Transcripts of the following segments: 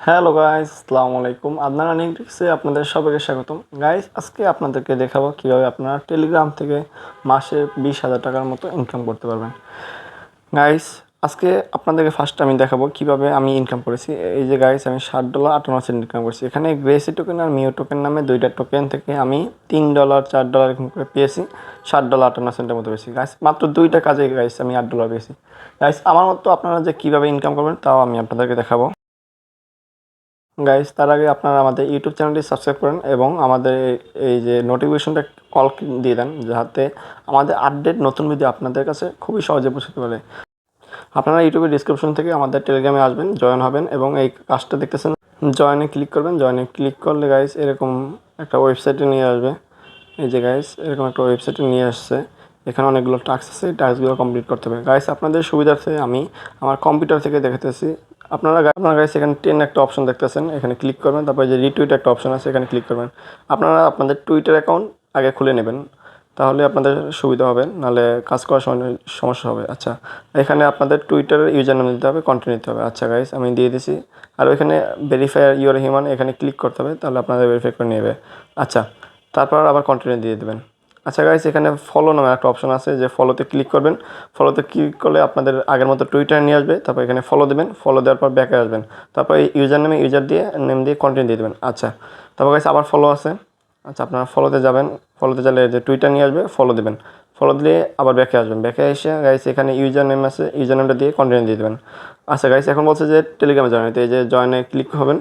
Hello guys, আসসালামু আলাইকুম। আদনান আর্নিংসে আপনাদের সবাইকে স্বাগতম। গাইস, আজকে আপনাদেরকে দেখাবো কিভাবে আপনারা টেলিগ্রাম থেকে মাসে 20,000 টাকার মতো ইনকাম করতে পারবেন। গাইস, আজকে আপনাদেরকে ফার্স্ট আমি দেখাবো কিভাবে আমি ইনকাম করেছি। এই যে গাইস, আমি $7.58 ইনকাম করেছি। এখানে গ্রেসি টোকেন আর মিও টোকেন নামে দুইটা টোকেন থেকে আমি $3 $4 এরকম করে পেয়েছি। $7.58 মতো পেয়েছি। গাইস, মাত্র দুইটা কাজে গাইস আমি $8 পেয়েছি। গাইস, আমার মতো আপনারা যে কিভাবে ইনকাম করবেন তাও আমি আপনাদেরকে দেখাবো। গাইস, তার আগে আপনারা আমাদের ইউটিউব চ্যানেলটি সাবস্ক্রাইব করেন এবং আমাদের এই যে নোটিফিকেশনটা অল দিয়ে দেন, যাতে আমাদের আপডেট নতুন ভিডিও আপনাদের কাছে খুবই সহজে পৌঁছতে পারে। আপনারা ইউটিউবের ডিসক্রিপশন থেকে আমাদের টেলিগ্রামে আসবেন, জয়েন হবেন এবং এই কাজটা দেখতেছেন, জয়েনে ক্লিক করবেন। জয়েনে ক্লিক করলে গাইস এরকম একটা ওয়েবসাইটে নিয়ে আসবে। এই যে গাইস, এরকম একটা ওয়েবসাইটে নিয়ে আসছে। এখানে অনেকগুলো টাস্ক আছে, এই টাস্কগুলো কমপ্লিট করতে হবে। গাইস, আপনাদের সুবিধার্থে আমি আমার কম্পিউটার থেকে দেখাতেছি। আপনারা গাইস এখানে 10 একটা অপশন দেখতেছেন, এখানে ক্লিক করবেন। তারপরে যে রিটুইট একটা অপশন আছে, এখানে ক্লিক করবেন। আপনারা আপনাদের টুইটার অ্যাকাউন্ট আগে খুলে নেবেন, তাহলে আপনাদের সুবিধা হবে, নাহলে কাজ করার সময় সমস্যা হবে। আচ্ছা, এখানে আপনাদের টুইটারের ইউজার নাম দিতে হবে, কন্টিনিউ দিতে হবে। আচ্ছা গাইস, আমি দিয়ে দিছি। আর ওইখানে ভেরিফাই ইউর হিউম্যান, এখানে ক্লিক করতে হবে, তাহলে আপনাদের ভেরিফাই করে নেবে। আচ্ছা, তারপর আবার কন্টিনিউ দিয়ে দেবেন। আচ্ছা গাইস, এখানে ফলো নামে একটা অপশন আছে, যে ফলোতে ক্লিক করবেন। ফলোতে ক্লিক করলে আপনাদের আগের মতো টুইটার নিয়ে আসবে। তারপর এখানে ফলো দেবেন, ফলো দেওয়ার পর ব্যাকে আসবেন। তারপর এই ইউজার নামে ইউজার দিয়ে নেম দিয়ে কন্টিনিউ দিয়ে দেবেন। আচ্ছা, তারপর গাইস আবার ফলো আছে। আচ্ছা, আপনারা ফলোতে যাবেন। ফলোতে গেলে যে টুইটার নিয়ে আসবে, ফলো দেবেন। ফলো দিলে আবার ব্যাকে আসবেন। ব্যাকে এসে গাইস এখানে ইউজার নেম আছে, ইউজার নেমটা দিয়ে কন্টিনিউ দিয়ে দেবেন। আচ্ছা গাইস, এখন বলছে যে টেলিগ্রামে জয়েন হতে। এই যে জয়েনে ক্লিক হবেন,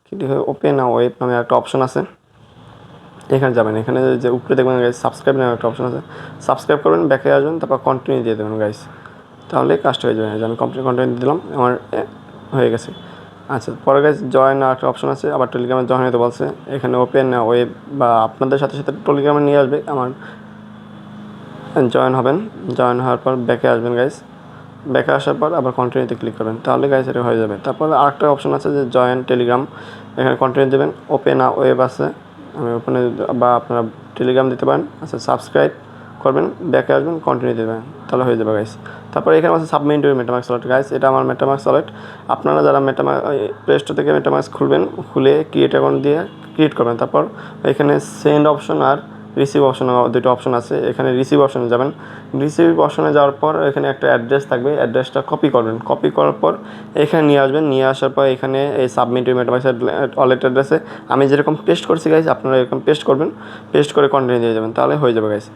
ক্লিক হয়ে ওপেন আ ওয়েব নামে একটা অপশন আছে, এখানে যাবেন। এখানে যে উপরে দেখবেন গাইস সাবস্ক্রাইব নামে একটা অপশন আছে, সাবস্ক্রাইব করবেন, ব্যাকে আসবেন, তারপর কন্টিনিউ দিয়ে দেবেন গাইস। তাহলে কাজটা হয়ে যাবে। আমি কন্টিনিউ দিলাম, আমার হয়ে গেছে। আচ্ছা, পরে গাইস জয়েন একটা অপশন আছে, আবার টেলিগ্রামে জয়েন হতে বলছে। এখানে ওপেন ওয়েব বা আপনাদের সাথে সাথে টেলিগ্রামে নিয়ে আসবে। আমার জয়েন হবেন, জয়েন হওয়ার পর ব্যাকে আসবেন গাইস। ব্যাকে আসার পর আবার কন্টিনিউতে ক্লিক করবেন, তাহলে গাইস এটা হয়ে যাবে। তারপর আরেকটা অপশন আছে যে জয়েন টেলিগ্রাম, এখানে কন্টিনিউ দেবেন। ওপেন ওয়েব আছে, আমি ওপেনে বা আপনারা টেলিগ্রাম দিতে পারেন। আচ্ছা, সাবস্ক্রাইব করবেন, ব্যাকে আসবেন, কন্টিনিউ দেবেন, তাহলে হয়ে যাবে গাইস। তারপর এখানে আছে submit your MetaMask wallet. Guys, এটা আমার মেটামাস্ক ওয়ালেট। আপনারা যারা প্লে স্টোর থেকে মেটামাস্ক খুলবেন, খুলে ক্রিয়েট অ্যাকাউন্ট দিয়ে ক্রিয়েট করবেন। তারপর এখানে সেন্ড অপশন আর রিসিভ অপশন, দুটো অপশন আছে। এখানে রিসিভ অপশনে যাবেন। রিসিভ অপশনে যাওয়ার পর এখানে একটা অ্যাড্রেস থাকবে, অ্যাড্রেসটা কপি করবেন। কপি করার পর এখানে নিয়ে আসবেন। নিয়ে আসার পর এখানে এই সাবমিট ইউর মেটামাস্ক ওয়ালেট অ্যাড্রেসে আমি যেরকম পেস্ট করছি গাইস, আপনারা এরকম পেস্ট করবেন। পেস্ট করে কন্টিনিউ দিয়ে যাবেন, তাহলে হয়ে যাবে গাইস।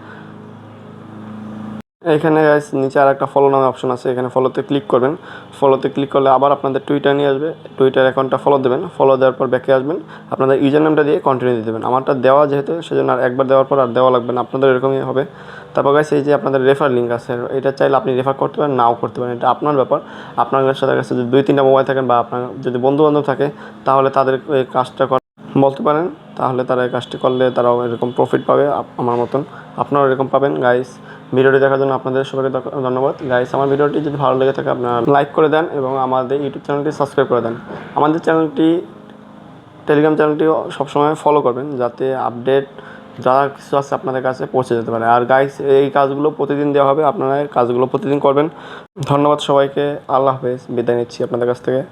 এখানে গাইস নিচে আর একটা ফলো নামে অপশন আছে, এখানে ফলোতে ক্লিক করবেন। ফলোতে ক্লিক করলে আবার আপনাদের টুইটার নিয়ে আসবে। টুইটার অ্যাকাউন্টটা ফলো দেবেন। ফলো দেওয়ার পর ব্যাকে আসবেন, আপনাদের ইউজার নামটা দিয়ে কন্টিনিউ দিয়ে দেবেন। আমারটা দেওয়া যেহেতু, সেজন্য আর একবার দেওয়ার পর আর দেওয়া লাগবে না, আপনাদের এরকমই হবে। তারপর গাইস এই যে আপনাদের রেফার লিঙ্ক আছে, এটা চাইলে আপনি রেফার করতে পারেন, নাও করতে পারেন, এটা আপনার ব্যাপার। আপনার সাথে কাছে যদি 2-3টা মোবাইল থাকেন বা আপনার যদি বন্ধুবান্ধব থাকে, তাহলে তাদের এই কাজটা বলতে পারেন, তাহলে তারা এই কাজটি করলে তারাও এরকম প্রফিট পাবে আমার মতন, আপনারাও এরকম পাবেন। গাইস, ভিডিওটি দেখার জন্য আপনাদের সবাইকে ধন্যবাদ। গাইস, আমার ভিডিওটি যদি ভালো লেগে থাকে আপনারা লাইক করে দেন এবং আমাদের ইউটিউব চ্যানেলটি সাবস্ক্রাইব করে দেন। আমাদের চ্যানেলটি, টেলিগ্রাম চ্যানেলটিও সবসময় ফলো করবেন, যাতে আপডেট যা কিছু আছে আপনাদের কাছে পৌঁছে যেতে পারে। আর গাইস, এই কাজগুলো প্রতিদিন দেওয়া হবে, আপনারা কাজগুলো প্রতিদিন করবেন। ধন্যবাদ সবাইকে, আল্লাহ হাফেজ, বিদায় নিচ্ছি আপনাদের কাছ থেকে।